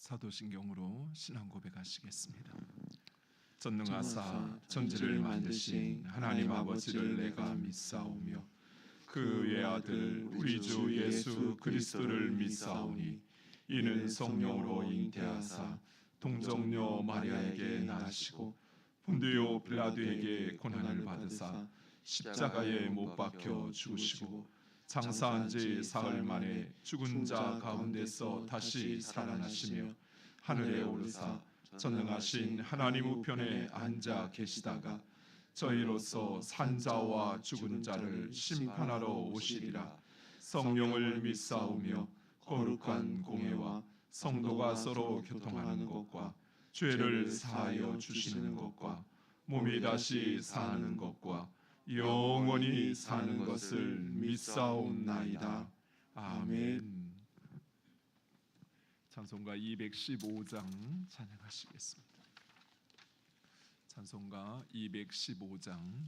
사도신경으로 신앙 고백하시겠습니다. 전능하사 천지를 만드신 하나님 아버지를 내가 믿사오며 그 외아들 우리 주 예수 그리스도를 믿사오니 이는 성령으로 잉태하사 동정녀 마리아에게 나시고 본디오 빌라도에게 고난을 받으사 십자가에 못 박혀 죽으시고 장사한 지 사흘 만에 죽은 자 가운데서 다시 살아나시며 하늘에 오르사 전능하신 하나님 우편에 앉아 계시다가 저희로서 산자와 죽은 자를 심판하러 오시리라. 성령을 믿사오며 거룩한 공회와 성도가 서로 교통하는 것과 죄를 사하여 주시는 것과 몸이 다시 사는 것과 영원히 사는 것을 믿사옵나이다. 아멘. 찬송가 215장 찬양하시겠습니다. 찬송가 215장.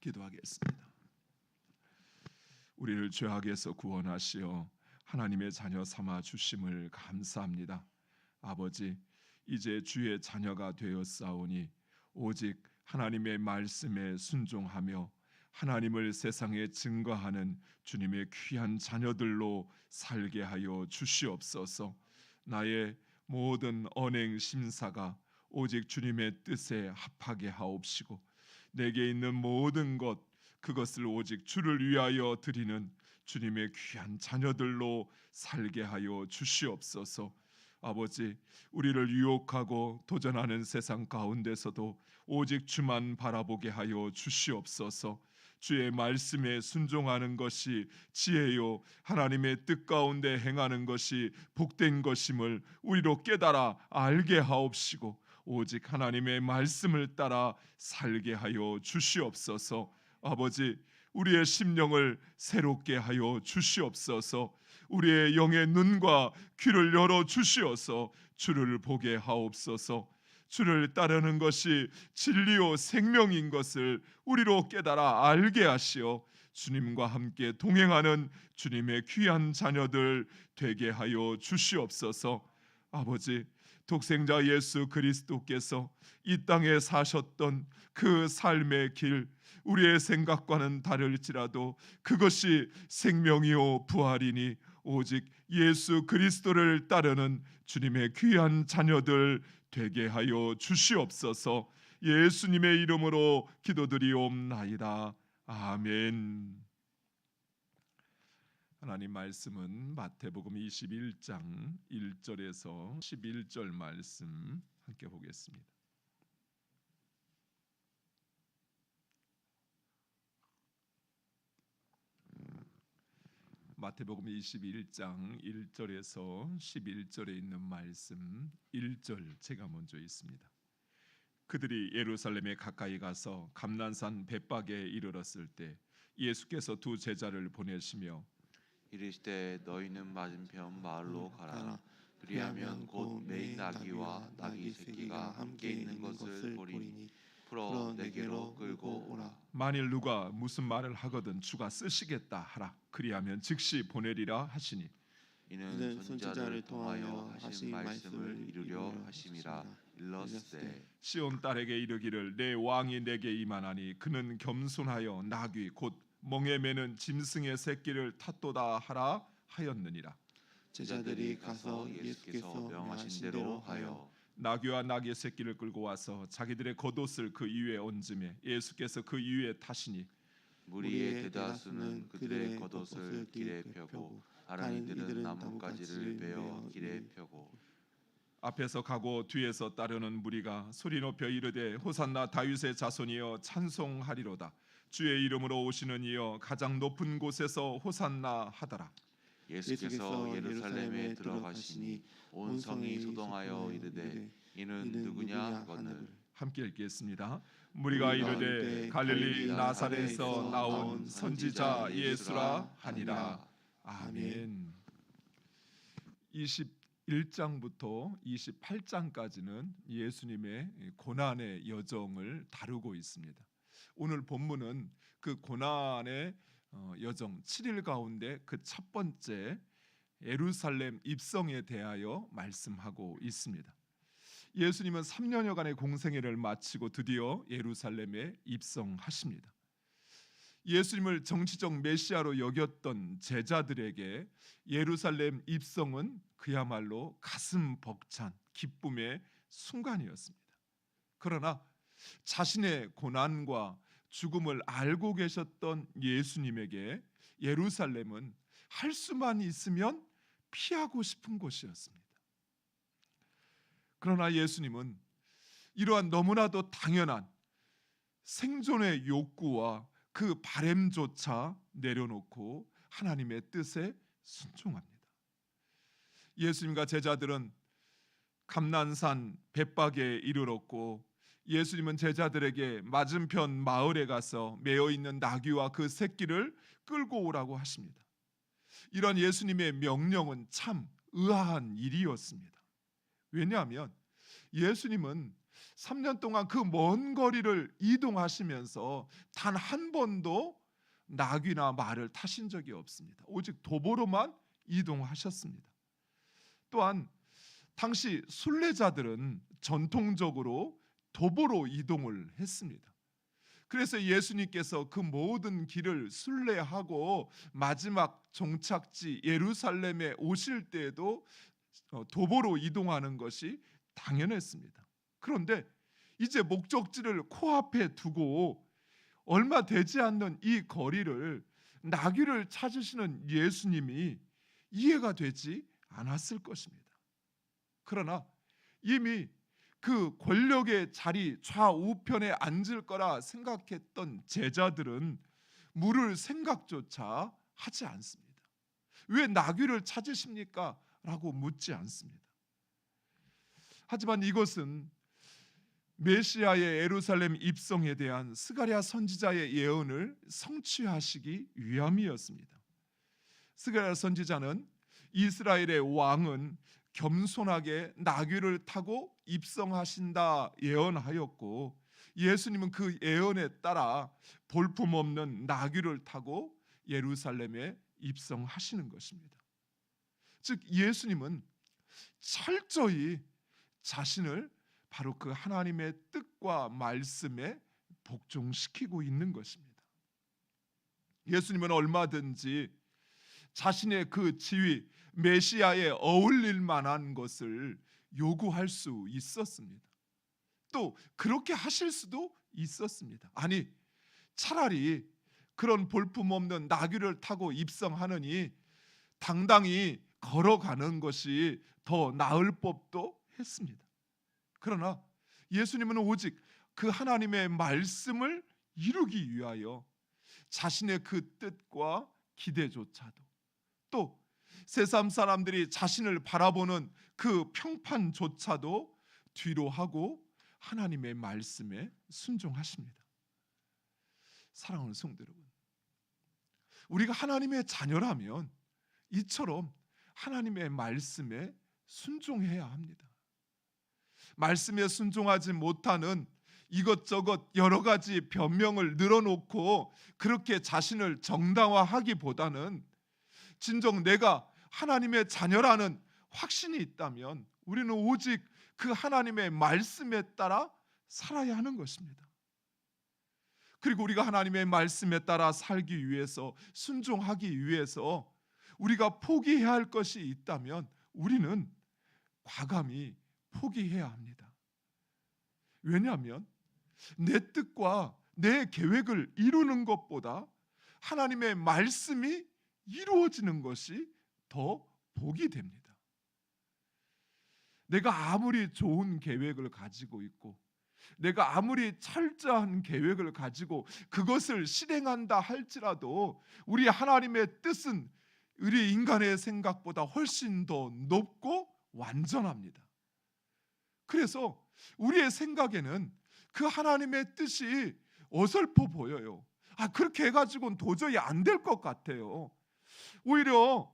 기도하겠습니다. 우리를 죄악에서 구원하시어 하나님의 자녀 삼아 주심을 감사합니다. 아버지, 이제 주의 자녀가 되었사오니 오직 하나님의 말씀에 순종하며 하나님을 세상에 증거하는 주님의 귀한 자녀들로 살게 하여 주시옵소서. 나의 모든 언행 심사가 오직 주님의 뜻에 합하게 하옵시고 내게 있는 모든 것 그것을 오직 주를 위하여 드리는 주님의 귀한 자녀들로 살게 하여 주시옵소서. 아버지, 우리를 유혹하고 도전하는 세상 가운데서도 오직 주만 바라보게 하여 주시옵소서. 주의 말씀에 순종하는 것이 지혜요 하나님의 뜻 가운데 행하는 것이 복된 것임을 우리로 깨달아 알게 하옵시고 오직 하나님의 말씀을 따라 살게 하여 주시옵소서. 아버지, 우리의 심령을 새롭게 하여 주시옵소서. 우리의 영의 눈과 귀를 열어 주시어서 주를 보게 하옵소서. 주를 따르는 것이 진리요 생명인 것을 우리로 깨달아 알게 하시어 주님과 함께 동행하는 주님의 귀한 자녀들 되게 하여 주시옵소서. 아버지, 독생자 예수 그리스도께서 이 땅에 사셨던 그 삶의 길, 우리의 생각과는 다를지라도 그것이 생명이요 부활이니 오직 예수 그리스도를 따르는 주님의 귀한 자녀들 되게 하여 주시옵소서. 예수님의 이름으로 기도드리옵나이다. 아멘. 하나님 말씀은 마태복음 21장 1절에서 11절 말씀 함께 보겠습니다. 마태복음 21장 1절에서 11절에 있는 말씀 1절 제가 먼저 읽습니다. 그들이 예루살렘에 가까이 가서 감난산 벳박에 이르렀을 때 예수께서 두 제자를 보내시며 이르시되 너희는 맞은편 마을로 가라. 그리하면 곧 매인 나귀와 나귀 새끼가 함께 있는 것을 보리니 풀어 내게로 끌고 오라. 만일 누가 무슨 말을 하거든 주가 쓰시겠다 하라. 그리하면 즉시 보내리라 하시니 이는 선지자를 통하여 하신 말씀을 이루려 하심이라. 일렀으되 시온 딸에게 이르기를 내 왕이 내게 임하나니 그는 겸손하여 나귀 곧 멍에 매는 짐승의 새끼를 탔도다 하라 하였느니라. 제자들이 가서 예수께서 명하신 대로 하여 나귀와 나귀의 새끼를 끌고 와서 자기들의 겉옷을 그 위에 얹음에 예수께서 그 위에 타시니 무리의 대다수는 그들의 겉옷을 길에 펴고 다른 이들은 나뭇가지를 베어 길에 펴고 앞에서 가고 뒤에서 따르는 무리가 소리 높여 이르되 호산나 다윗의 자손이여 찬송하리로다. 주의 이름으로 오시는 이여 가장 높은 곳에서 호산나 하더라. 예수께서 예루살렘에 들어가시니 온 성이 소동하여 이르되 이는 누구냐 하거늘. 함께 읽겠습니다. 무리가 이르되 갈릴리 나사렛에서 나온 선지자 예수라 하니라. 아멘. 21장부터 28장까지는 예수님의 고난의 여정을 다루고 있습니다. 오늘 본문은 그 고난의 여정 7일 가운데 그 첫 번째 예루살렘 입성에 대하여 말씀하고 있습니다. 예수님은 3년여간의 공생애를 마치고 드디어 예루살렘에 입성하십니다. 예수님을 정치적 메시아로 여겼던 제자들에게 예루살렘 입성은 그야말로 가슴 벅찬 기쁨의 순간이었습니다. 그러나 자신의 고난과 죽음을 알고 계셨던 예수님에게 예루살렘은 할 수만 있으면 피하고 싶은 곳이었습니다. 그러나 예수님은 이러한 너무나도 당연한 생존의 욕구와 그 바램조차 내려놓고 하나님의 뜻에 순종합니다. 예수님과 제자들은 감난산 벳박에 이르렀고 예수님은 제자들에게 맞은편 마을에 가서 매어 있는 나귀와 그 새끼를 끌고 오라고 하십니다. 이런 예수님의 명령은 참 의아한 일이었습니다. 왜냐하면 예수님은 3년 동안 그 먼 거리를 이동하시면서 단 한 번도 나귀나 말을 타신 적이 없습니다. 오직 도보로만 이동하셨습니다. 또한 당시 순례자들은 전통적으로 도보로 이동을 했습니다. 그래서 예수님께서 그 모든 길을 순례하고 마지막 종착지 예루살렘에 오실 때에도 도보로 이동하는 것이 당연했습니다. 그런데 이제 목적지를 코앞에 두고 얼마 되지 않는 이 거리를 나귀를 찾으시는 예수님이 이해가 되지 않았을 것입니다. 그러나 이미 그 권력의 자리 좌우편에 앉을 거라 생각했던 제자들은 물을 생각조차 하지 않습니다. 왜 나귀를 찾으십니까? 라고 묻지 않습니다. 하지만 이것은 메시아의 예루살렘 입성에 대한 스가랴 선지자의 예언을 성취하시기 위함이었습니다. 스가랴 선지자는 이스라엘의 왕은 겸손하게 나귀를 타고 입성하신다 예언하였고, 예수님은 그 예언에 따라 볼품없는 나귀를 타고 예루살렘에 입성하시는 것입니다. 즉 예수님은 철저히 자신을 바로 그 하나님의 뜻과 말씀에 복종시키고 있는 것입니다. 예수님은 얼마든지 자신의 그 지위, 메시아에 어울릴 만한 것을 요구할 수 있었습니다. 또 그렇게 하실 수도 있었습니다. 아니, 차라리 그런 볼품없는 나귀를 타고 입성하느니 당당히 걸어가는 것이 더 나을 법도 했습니다. 그러나 예수님은 오직 그 하나님의 말씀을 이루기 위하여 자신의 그 뜻과 기대조차도, 또 세상 사람들이 자신을 바라보는 그 평판조차도 뒤로 하고 하나님의 말씀에 순종하십니다. 사랑하는 성도 여러분, 우리가 하나님의 자녀라면 이처럼 하나님의 말씀에 순종해야 합니다. 말씀에 순종하지 못하는 이것저것 여러 가지 변명을 늘어놓고 그렇게 자신을 정당화하기보다는 진정 내가 하나님의 자녀라는 확신이 있다면 우리는 오직 그 하나님의 말씀에 따라 살아야 하는 것입니다. 그리고 우리가 하나님의 말씀에 따라 살기 위해서, 순종하기 위해서 우리가 포기해야 할 것이 있다면 우리는 과감히 포기해야 합니다. 왜냐하면 내 뜻과 내 계획을 이루는 것보다 하나님의 말씀이 이루어지는 것이 더 복이 됩니다. 내가 아무리 좋은 계획을 가지고 있고 내가 아무리 철저한 계획을 가지고 그것을 실행한다 할지라도 우리 하나님의 뜻은 우리 인간의 생각보다 훨씬 더 높고 완전합니다. 그래서 우리의 생각에는 그 하나님의 뜻이 어설퍼 보여요. 그렇게 해가지고는 도저히 안 될 것 같아요. 오히려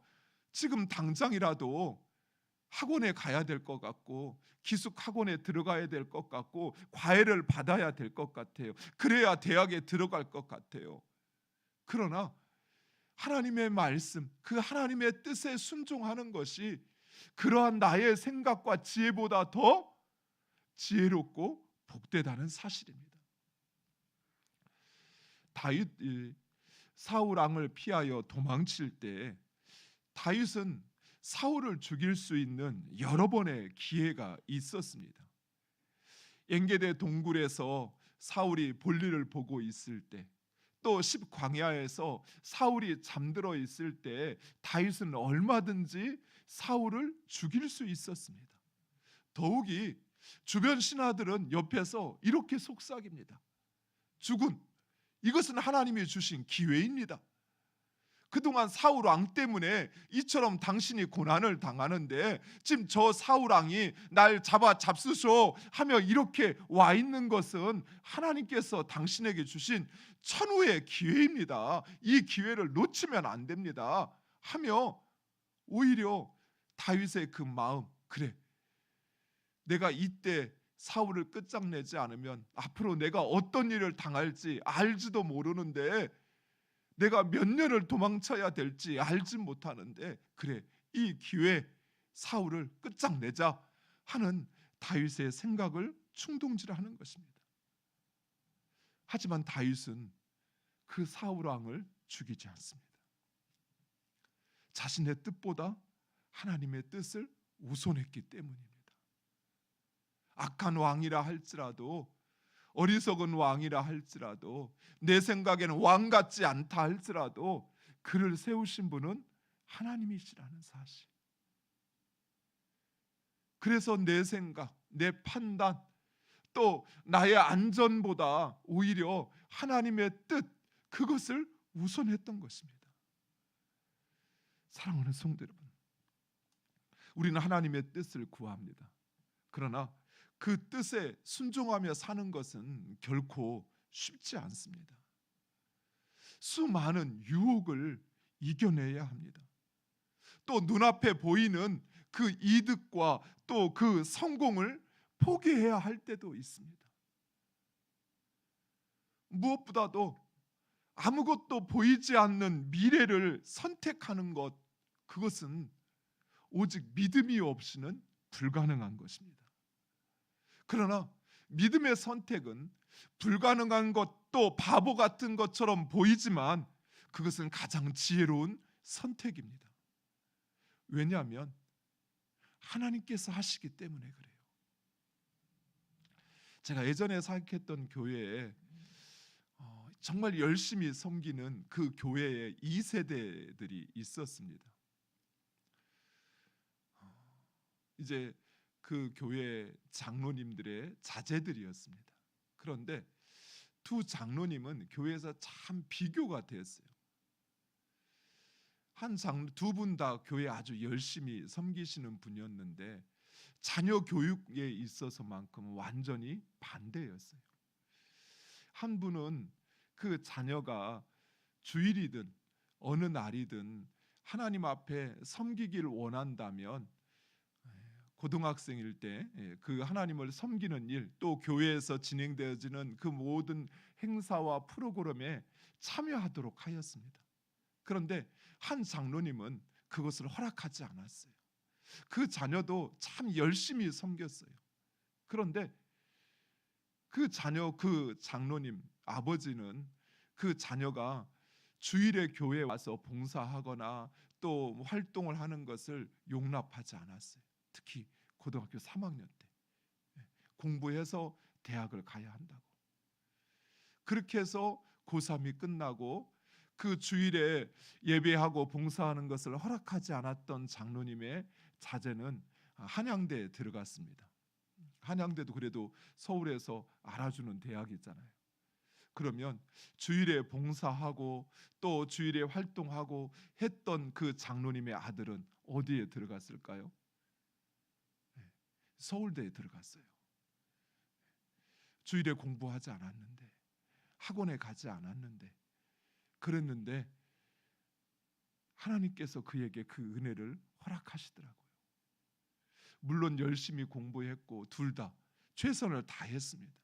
지금 당장이라도 학원에 가야 될 것 같고 기숙 학원에 들어가야 될 것 같고 과외를 받아야 될 것 같아요. 그래야 대학에 들어갈 것 같아요. 그러나 하나님의 말씀, 그 하나님의 뜻에 순종하는 것이 그러한 나의 생각과 지혜보다 더 지혜롭고 복되다는 사실입니다. 다윗이 사울 왕을 피하여 도망칠 때 다윗은 사울을 죽일 수 있는 여러 번의 기회가 있었습니다. 엔게디 동굴에서 사울이 볼일을 보고 있을 때, 또 십광야에서 사울이 잠들어 있을 때 다윗은 얼마든지 사울을 죽일 수 있었습니다. 더욱이 주변 신하들은 옆에서 이렇게 속삭입니다. 죽은 이것은 하나님이 주신 기회입니다. 그동안 사울 왕 때문에 이처럼 당신이 고난을 당하는데 지금 저 사울 왕이 날 잡수소 하며 이렇게 와 있는 것은 하나님께서 당신에게 주신 천우의 기회입니다. 이 기회를 놓치면 안 됩니다 하며 오히려 다윗의 그 마음, 그래 내가 이때 사울을 끝장내지 않으면 앞으로 내가 어떤 일을 당할지 알지도 모르는데 내가 몇 년을 도망쳐야 될지 알지 못하는데 그래, 이 기회 사울을 끝장내자 하는 다윗의 생각을 충동질하는 것입니다. 하지만 다윗은 그 사울 왕을 죽이지 않습니다. 자신의 뜻보다 하나님의 뜻을 우선했기 때문입니다. 악한 왕이라 할지라도, 어리석은 왕이라 할지라도, 내 생각에는 왕 같지 않다 할지라도 그를 세우신 분은 하나님이시라는 사실. 그래서 내 생각, 내 판단, 또 나의 안전보다 오히려 하나님의 뜻, 그것을 우선했던 것입니다. 사랑하는 성도 여러분, 우리는 하나님의 뜻을 구합니다. 그러나 그 뜻에 순종하며 사는 것은 결코 쉽지 않습니다. 수많은 유혹을 이겨내야 합니다. 또 눈앞에 보이는 그 이득과 또 그 성공을 포기해야 할 때도 있습니다. 무엇보다도 아무것도 보이지 않는 미래를 선택하는 것, 그것은 오직 믿음이 없이는 불가능한 것입니다. 그러나 믿음의 선택은 불가능한 것도 바보 같은 것처럼 보이지만 그것은 가장 지혜로운 선택입니다. 왜냐하면 하나님께서 하시기 때문에 그래요. 제가 예전에 사역했던 교회에 정말 열심히 섬기는 그 교회의 2세대들이 있었습니다. 이제 그 교회 장로님들의 자제들이었습니다. 그런데 두 장로님은 교회에서 참 비교가 됐어요. 두 분 다 교회 아주 열심히 섬기시는 분이었는데 자녀 교육에 있어서만큼은 완전히 반대였어요. 한 분은 그 자녀가 주일이든 어느 날이든 하나님 앞에 섬기기를 원한다면 고등학생일 때 그 하나님을 섬기는 일, 또 교회에서 진행되어지는 그 모든 행사와 프로그램에 참여하도록 하였습니다. 그런데 한 장로님은 그것을 허락하지 않았어요. 그 자녀도 참 열심히 섬겼어요. 그런데 그 장로님 아버지는 그 자녀가 주일에 교회에 와서 봉사하거나 또 활동을 하는 것을 용납하지 않았어요. 특히 고등학교 3학년 때 공부해서 대학을 가야 한다고. 그렇게 해서 고3이 끝나고 그 주일에 예배하고 봉사하는 것을 허락하지 않았던 장로님의 자제는 한양대에 들어갔습니다. 한양대도 그래도 서울에서 알아주는 대학이잖아요. 그러면 주일에 봉사하고 또 주일에 활동하고 했던 그 장로님의 아들은 어디에 들어갔을까요? 서울대에 들어갔어요. 주일에 공부하지 않았는데, 학원에 가지 않았는데, 그랬는데 하나님께서 그에게 그 은혜를 허락하시더라고요. 물론 열심히 공부했고 둘 다 최선을 다했습니다.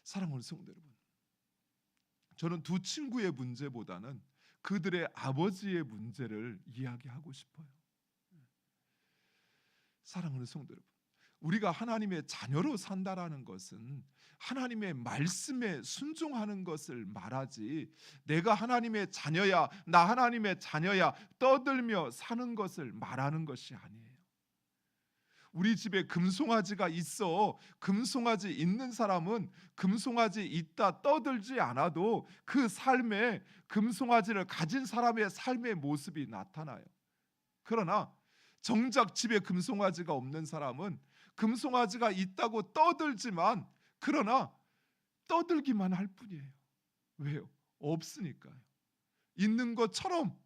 사랑하는 성도 여러분, 저는 두 친구의 문제보다는 그들의 아버지의 문제를 이야기하고 싶어요. 사랑하는 성도 여러분, 우리가 하나님의 자녀로 산다라는 것은 하나님의 말씀에 순종하는 것을 말하지, 내가 하나님의 자녀야, 나 하나님의 자녀야 떠들며 사는 것을 말하는 것이 아니에요. 우리 집에 금송아지가 있어. 금송아지 있는 사람은 금송아지 있다 떠들지 않아도 그 삶에 금송아지를 가진 사람의 삶의 모습이 나타나요. 그러나 정작 집에 금송아지가 없는 사람은 금송아지가 있다고 떠들지만 그러나 떠들기만 할 뿐이에요. 왜요? 없으니까요. 있는 것처럼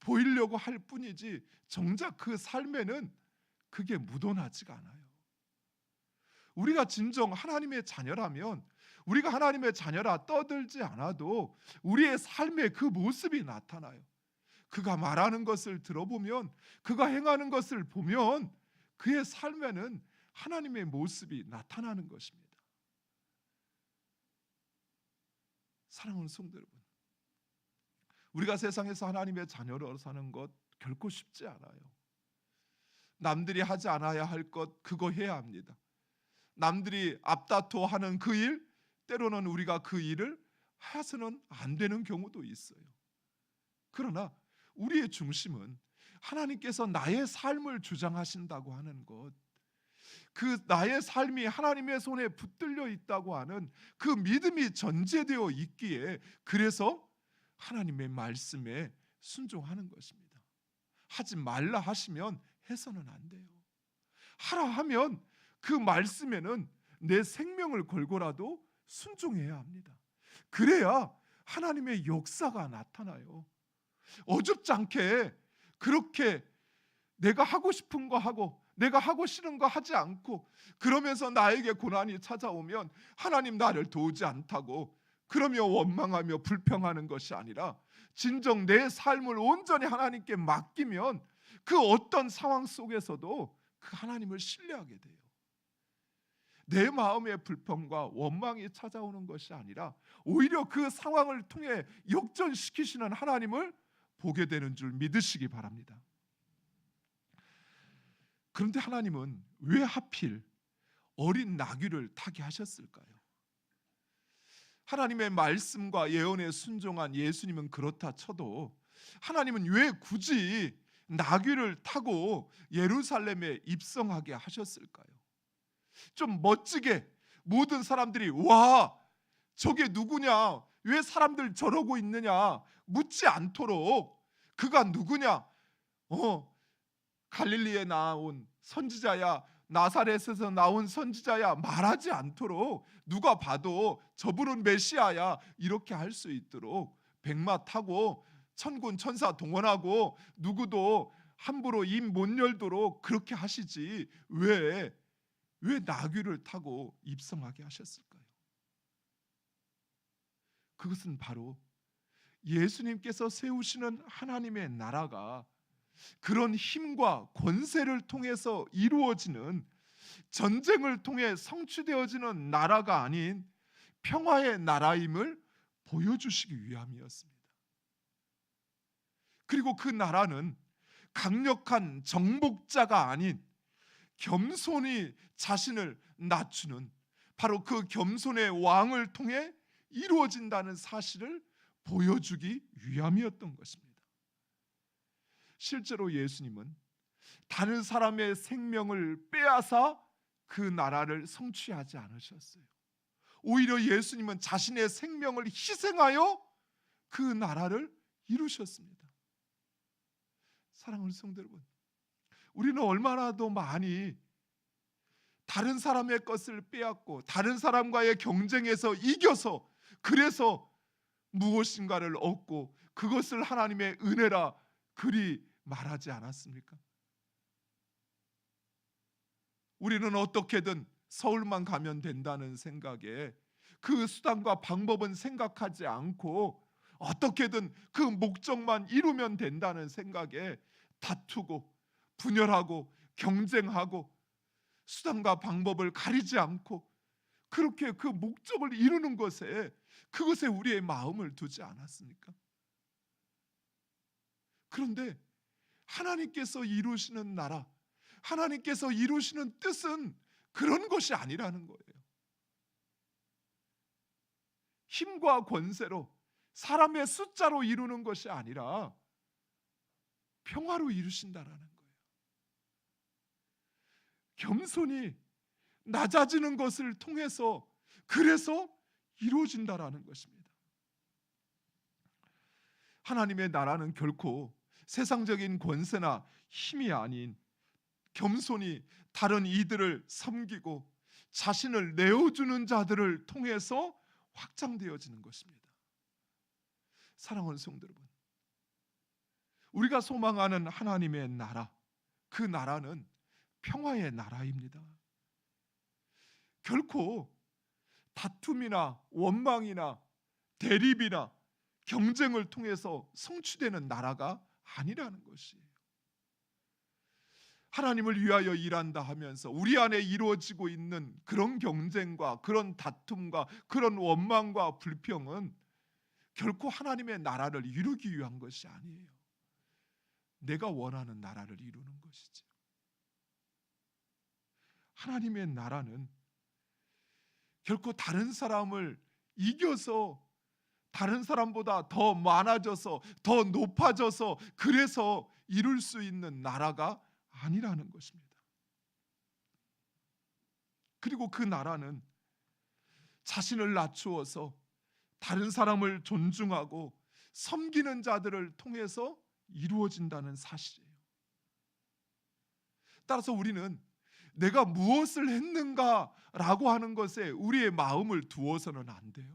보이려고 할 뿐이지 정작 그 삶에는 그게 묻어나지가 않아요. 우리가 진정 하나님의 자녀라면, 우리가 하나님의 자녀라 떠들지 않아도 우리의 삶에 그 모습이 나타나요. 그가 말하는 것을 들어보면, 그가 행하는 것을 보면 그의 삶에는 하나님의 모습이 나타나는 것입니다. 사랑하는 성도 여러분, 우리가 세상에서 하나님의 자녀로 사는 것 결코 쉽지 않아요. 남들이 하지 않아야 할 것 그거 해야 합니다. 남들이 앞다퉈하는 그 일, 때로는 우리가 그 일을 해서는 안 되는 경우도 있어요. 그러나 우리의 중심은 하나님께서 나의 삶을 주장하신다고 하는 것, 그 나의 삶이 하나님의 손에 붙들려 있다고 하는 그 믿음이 전제되어 있기에, 그래서 하나님의 말씀에 순종하는 것입니다. 하지 말라 하시면 해서는 안 돼요. 하라 하면 그 말씀에는 내 생명을 걸고라도 순종해야 합니다. 그래야 하나님의 역사가 나타나요. 어줍지 않게 그렇게 내가 하고 싶은 거 하고 내가 하고 싫은 거 하지 않고 그러면서 나에게 고난이 찾아오면 하나님 나를 도우지 않다고 그러며 원망하며 불평하는 것이 아니라, 진정 내 삶을 온전히 하나님께 맡기면 그 어떤 상황 속에서도 그 하나님을 신뢰하게 돼요. 내 마음의 불평과 원망이 찾아오는 것이 아니라 오히려 그 상황을 통해 역전시키시는 하나님을 보게 되는 줄 믿으시기 바랍니다. 그런데 하나님은 왜 하필 어린 나귀를 타게 하셨을까요? 하나님의 말씀과 예언에 순종한 예수님은 그렇다 쳐도 하나님은 왜 굳이 나귀를 타고 예루살렘에 입성하게 하셨을까요? 좀 멋지게 모든 사람들이 와, 저게 누구냐, 왜 사람들 저러고 있느냐 묻지 않도록 그가 누구냐, 갈릴리에 나온 선지자야, 나사렛에서 나온 선지자야 말하지 않도록 누가 봐도 저분은 메시아야 이렇게 할 수 있도록 백마 타고 천군 천사 동원하고 누구도 함부로 입 못 열도록 그렇게 하시지 왜 나귀를 타고 입성하게 하셨을까요? 그것은 바로 예수님께서 세우시는 하나님의 나라가 그런 힘과 권세를 통해서 이루어지는, 전쟁을 통해 성취되어지는 나라가 아닌 평화의 나라임을 보여주시기 위함이었습니다. 그리고 그 나라는 강력한 정복자가 아닌 겸손히 자신을 낮추는, 바로 그 겸손의 왕을 통해 이루어진다는 사실을 보여주기 위함이었던 것입니다. 실제로 예수님은 다른 사람의 생명을 빼앗아 그 나라를 성취하지 않으셨어요. 오히려 예수님은 자신의 생명을 희생하여 그 나라를 이루셨습니다. 사랑하는 성도 여러분, 우리는 얼마나 더 많이 다른 사람의 것을 빼앗고 다른 사람과의 경쟁에서 이겨서 그래서 무엇인가를 얻고 그것을 하나님의 은혜라 그리 말하지 않았습니까? 우리는 어떻게든 서울만 가면 된다는 생각에 그 수단과 방법은 생각하지 않고 어떻게든 그 목적만 이루면 된다는 생각에 다투고 분열하고 경쟁하고 수단과 방법을 가리지 않고 그렇게 그 목적을 이루는 것에, 그것에 우리의 마음을 두지 않았습니까? 그런데 하나님께서 이루시는 나라, 하나님께서 이루시는 뜻은 그런 것이 아니라는 거예요. 힘과 권세로 사람의 숫자로 이루는 것이 아니라 평화로 이루신다라는 거예요. 겸손히 낮아지는 것을 통해서 그래서 이루어진다라는 것입니다. 하나님의 나라는 결코 세상적인 권세나 힘이 아닌 겸손히 다른 이들을 섬기고 자신을 내어주는 자들을 통해서 확장되어지는 것입니다. 사랑하는 성도 여러분, 우리가 소망하는 하나님의 나라, 그 나라는 평화의 나라입니다. 결코 다툼이나 원망이나 대립이나 경쟁을 통해서 성취되는 나라가 아니라는 것이에요. 하나님을 위하여 일한다 하면서 우리 안에 이루어지고 있는 그런 경쟁과 그런 다툼과 그런 원망과 불평은 결코 하나님의 나라를 이루기 위한 것이 아니에요. 내가 원하는 나라를 이루는 것이죠. 하나님의 나라는 결코 다른 사람을 이겨서, 다른 사람보다 더 많아져서, 더 높아져서 그래서 이룰 수 있는 나라가 아니라는 것입니다. 그리고 그 나라는 자신을 낮추어서 다른 사람을 존중하고 섬기는 자들을 통해서 이루어진다는 사실이에요. 따라서 우리는 내가 무엇을 했는가라고 하는 것에 우리의 마음을 두어서는 안 돼요.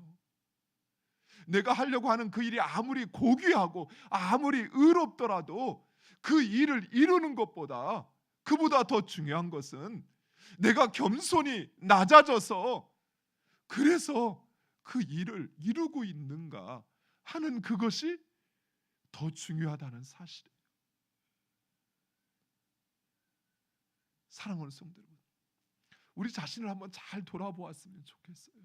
내가 하려고 하는 그 일이 아무리 고귀하고 아무리 의롭더라도 그 일을 이루는 것보다, 그보다 더 중요한 것은 내가 겸손히 낮아져서 그래서 그 일을 이루고 있는가 하는 그것이 더 중요하다는 사실이에요. 사랑하는 성도 여러분, 우리 자신을 한번 잘 돌아보았으면 좋겠어요.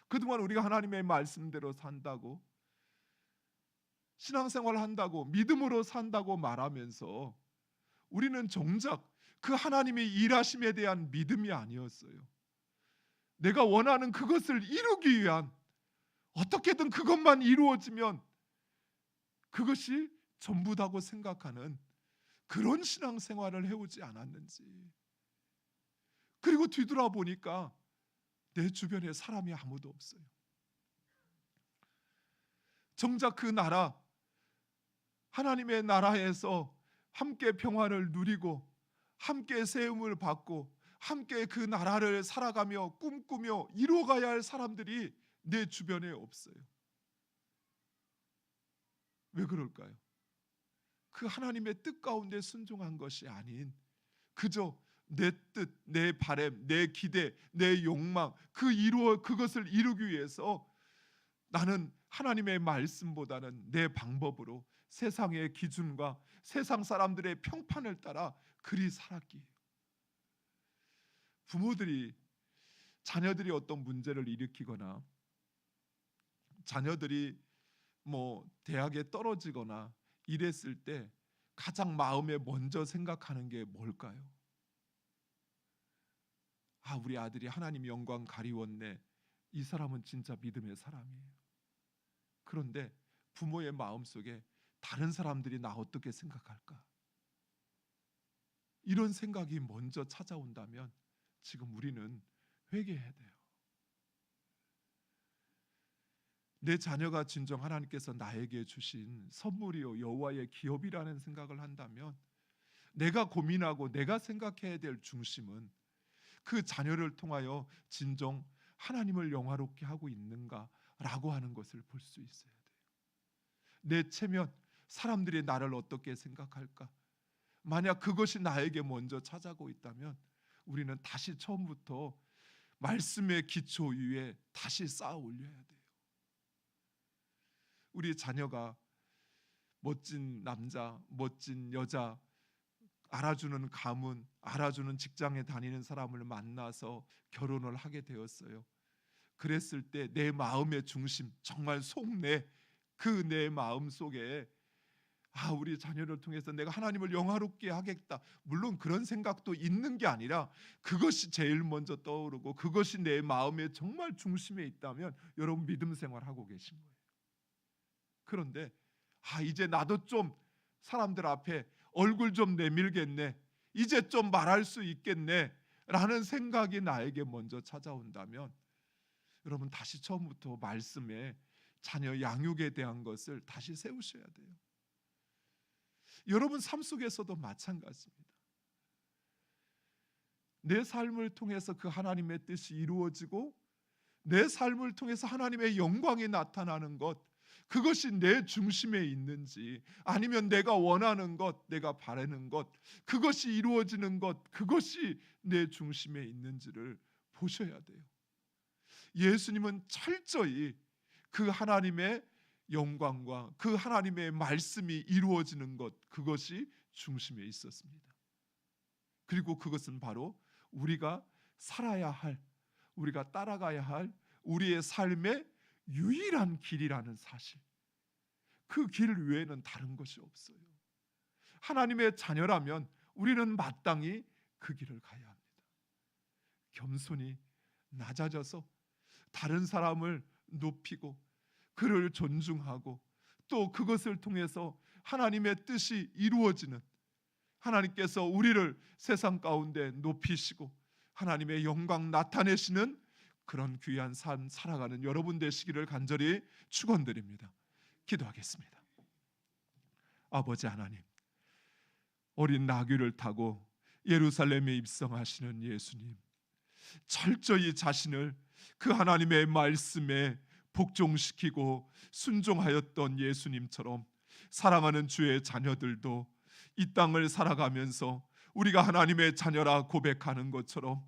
그동안 우리가 하나님의 말씀대로 산다고, 신앙생활을 한다고, 믿음으로 산다고 말하면서 우리는 정작 그 하나님의 일하심에 대한 믿음이 아니었어요. 내가 원하는 그것을 이루기 위한, 어떻게든 그것만 이루어지면 그것이 전부다고 생각하는 그런 신앙생활을 해오지 않았는지. 그리고 뒤돌아보니까 내 주변에 사람이 아무도 없어요. 정작 그 나라, 하나님의 나라에서 함께 평화를 누리고 함께 세움을 받고 함께 그 나라를 살아가며 꿈꾸며 이루어가야 할 사람들이 내 주변에 없어요. 왜 그럴까요? 그 하나님의 뜻 가운데 순종한 것이 아닌 그저 내 뜻, 내 바람, 내 기대, 내 욕망, 그것을 이루기 위해서 나는 하나님의 말씀보다는 내 방법으로 세상의 기준과 세상 사람들의 평판을 따라 그리 살았기에, 부모들이 자녀들이 어떤 문제를 일으키거나 자녀들이 대학에 떨어지거나 이랬을 때 가장 마음에 먼저 생각하는 게 뭘까요? 우리 아들이 하나님 영광 가리웠네. 이 사람은 진짜 믿음의 사람이에요. 그런데 부모의 마음속에 다른 사람들이 나 어떻게 생각할까? 이런 생각이 먼저 찾아온다면 지금 우리는 회개해야 돼요. 내 자녀가 진정 하나님께서 나에게 주신 선물이요 여호와의 기업이라는 생각을 한다면 내가 고민하고 내가 생각해야 될 중심은 그 자녀를 통하여 진정 하나님을 영화롭게 하고 있는가라고 하는 것을 볼 수 있어야 돼요. 내 체면, 사람들이 나를 어떻게 생각할까? 만약 그것이 나에게 먼저 찾아오고 있다면 우리는 다시 처음부터 말씀의 기초 위에 다시 쌓아 올려야 돼요. 우리 자녀가 멋진 남자, 멋진 여자, 알아주는 가문, 알아주는 직장에 다니는 사람을 만나서 결혼을 하게 되었어요. 그랬을 때 내 마음의 중심, 정말 속내, 그 내 마음 속에 우리 자녀를 통해서 내가 하나님을 영화롭게 하겠다. 물론 그런 생각도 있는 게 아니라 그것이 제일 먼저 떠오르고 그것이 내 마음의 정말 중심에 있다면 여러분 믿음 생활하고 계신 거예요. 그런데 이제 나도 좀 사람들 앞에 얼굴 좀 내밀겠네, 이제 좀 말할 수 있겠네 라는 생각이 나에게 먼저 찾아온다면 여러분 다시 처음부터 말씀에 자녀 양육에 대한 것을 다시 세우셔야 돼요. 여러분 삶 속에서도 마찬가지입니다. 내 삶을 통해서 그 하나님의 뜻이 이루어지고 내 삶을 통해서 하나님의 영광이 나타나는 것, 그것이 내 중심에 있는지, 아니면 내가 원하는 것, 내가 바라는 것, 그것이 이루어지는 것, 그것이 내 중심에 있는지를 보셔야 돼요. 예수님은 철저히 그 하나님의 영광과 그 하나님의 말씀이 이루어지는 것, 그것이 중심에 있었습니다. 그리고 그것은 바로 우리가 살아야 할, 우리가 따라가야 할 우리의 삶의 유일한 길이라는 사실, 그 길 외에는 다른 것이 없어요. 하나님의 자녀라면 우리는 마땅히 그 길을 가야 합니다. 겸손히 낮아져서 다른 사람을 높이고 그를 존중하고 또 그것을 통해서 하나님의 뜻이 이루어지는, 하나님께서 우리를 세상 가운데 높이시고 하나님의 영광 나타내시는 그런 귀한 삶 살아가는 여러분 되시기를 간절히 축원드립니다. 기도하겠습니다. 아버지 하나님, 어린 나귀를 타고 예루살렘에 입성하시는 예수님, 철저히 자신을 그 하나님의 말씀에 복종시키고 순종하였던 예수님처럼 사랑하는 주의 자녀들도 이 땅을 살아가면서 우리가 하나님의 자녀라 고백하는 것처럼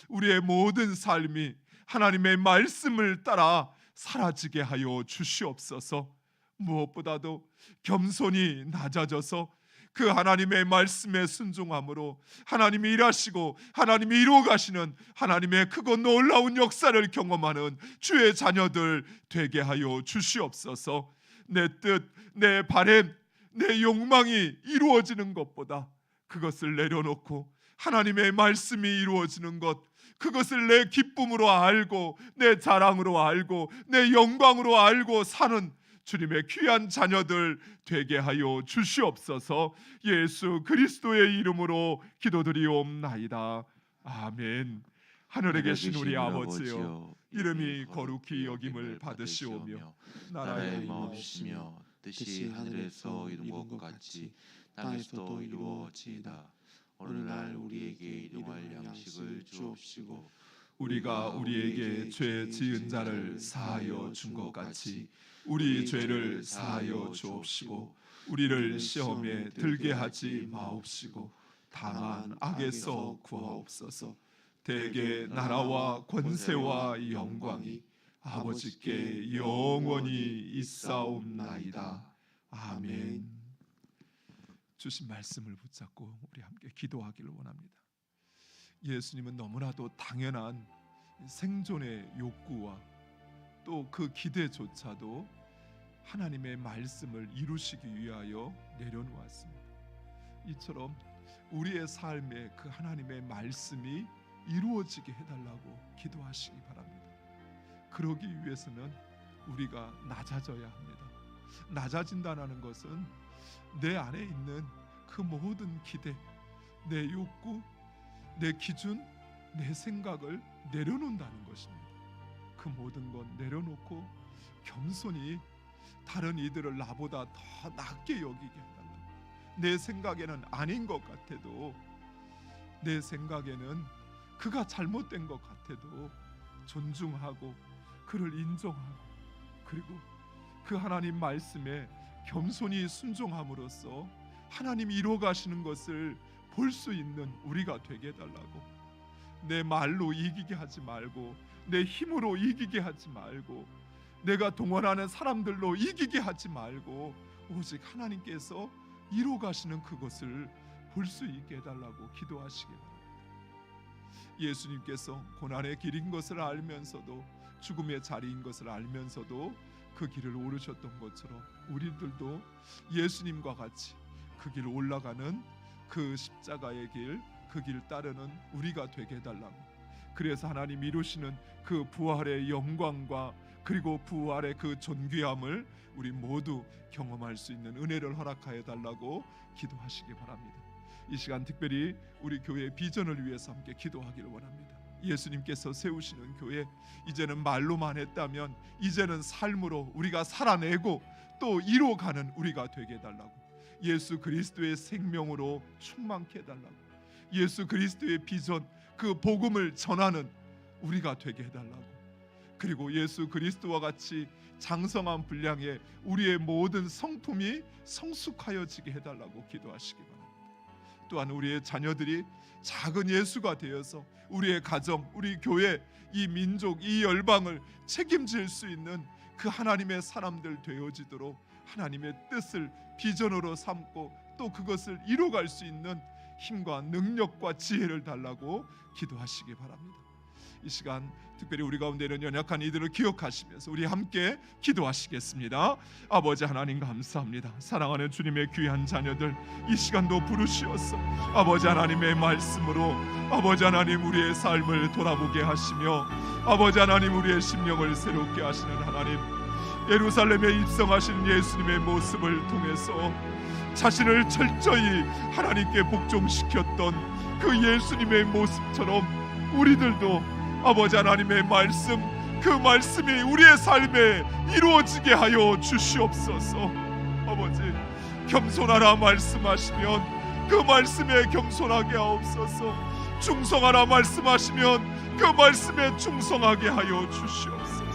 우리의 모든 삶이 하나님의 말씀을 따라 사라지게 하여 주시옵소서. 무엇보다도 겸손히 낮아져서 그 하나님의 말씀에 순종함으로 하나님이 일하시고 하나님이 이루어 가시는 하나님의 크고 놀라운 역사를 경험하는 주의 자녀들 되게 하여 주시옵소서. 내 뜻, 내 바램, 내 욕망이 이루어지는 것보다 그것을 내려놓고 하나님의 말씀이 이루어지는 것, 그것을 내 기쁨으로 알고 내 자랑으로 알고 내 영광으로 알고 사는 주님의 귀한 자녀들 되게 하여 주시옵소서. 예수 그리스도의 이름으로 기도드리옵나이다. 아멘. 하늘에 계신 우리 아버지여, 이름이 거룩히 여김을 받으시오며 나라의 나라의 마음이시며 뜻이 하늘에서 이룬 것 같이 땅에서도 이루어지이다. 오늘날 우리에게 일용할 양식을 주옵시고 우리가 우리에게 죄 지은 자를 사하여 준 것 같이 우리 죄를 사하여 주옵시고 우리를 시험에 들게 하지 마옵시고 다만 악에서 구하옵소서. 대개 나라와 권세와 영광이 아버지께 영원히 있사옵나이다. 아멘. 주신 말씀을 붙잡고 우리 함께 기도하기를 원합니다. 예수님은 너무나도 당연한 생존의 욕구와 또 그 기대조차도 하나님의 말씀을 이루시기 위하여 내려놓았습니다. 이처럼 우리의 삶에 그 하나님의 말씀이 이루어지게 해달라고 기도하시기 바랍니다. 그러기 위해서는 우리가 낮아져야 합니다. 낮아진다는 것은 내 안에 있는 그 모든 기대, 내 욕구, 내 기준, 내 생각을 내려놓는다는 것입니다. 그 모든 것 내려놓고 겸손히 다른 이들을 나보다 더 낮게 여기게 해달라고. 내 생각에는 아닌 것 같아도, 내 생각에는 그가 잘못된 것 같아도 존중하고 그를 인정하고, 그리고 그 하나님 말씀에 겸손히 순종함으로써 하나님이 이루어 가시는 것을 볼 수 있는 우리가 되게 해달라고. 내 말로 이기게 하지 말고, 내 힘으로 이기게 하지 말고, 내가 동원하는 사람들로 이기게 하지 말고, 오직 하나님께서 이루어 가시는 그것을 볼 수 있게 해달라고 기도하시기 바랍니다. 예수님께서 고난의 길인 것을 알면서도, 죽음의 자리인 것을 알면서도 그 길을 오르셨던 것처럼 우리들도 예수님과 같이 그 길을 올라가는 그 십자가의 길, 그 길 따르는 우리가 되게 해달라고. 그래서 하나님 이루시는 그 부활의 영광과 그리고 부활의 그 존귀함을 우리 모두 경험할 수 있는 은혜를 허락하여 달라고 기도하시기 바랍니다. 이 시간 특별히 우리 교회의 비전을 위해서 함께 기도하기를 원합니다. 예수님께서 세우시는 교회, 이제는 말로만 했다면 이제는 삶으로 우리가 살아내고 또 이루어가는 우리가 되게 해달라고. 예수 그리스도의 생명으로 충만케 해달라고. 예수 그리스도의 비전, 그 복음을 전하는 우리가 되게 해달라고. 그리고 예수 그리스도와 같이 장성한 분량의 우리의 모든 성품이 성숙하여지게 해달라고 기도하시기 바랍니다. 또한 우리의 자녀들이 작은 예수가 되어서 우리의 가정, 우리 교회, 이 민족, 이 열방을 책임질 수 있는 그 하나님의 사람들 되어지도록 하나님의 뜻을 비전으로 삼고 또 그것을 이루어갈 수 있는 힘과 능력과 지혜를 달라고 기도하시기 바랍니다. 이 시간 특별히 우리 가운데 있는 연약한 이들을 기억하시면서 우리 함께 기도하시겠습니다. 아버지 하나님 감사합니다. 사랑하는 주님의 귀한 자녀들 이 시간도 부르시어서 아버지 하나님의 말씀으로 아버지 하나님 우리의 삶을 돌아보게 하시며 아버지 하나님 우리의 심령을 새롭게 하시는 하나님, 예루살렘에 입성하신 예수님의 모습을 통해서 자신을 철저히 하나님께 복종시켰던 그 예수님의 모습처럼 우리들도 아버지 하나님의 말씀, 그 말씀이 우리의 삶에 이루어지게 하여 주시옵소서. 아버지, 겸손하라 말씀하시면 그 말씀에 겸손하게 하옵소서. 충성하라 말씀하시면 그 말씀에 충성하게 하여 주시옵소서.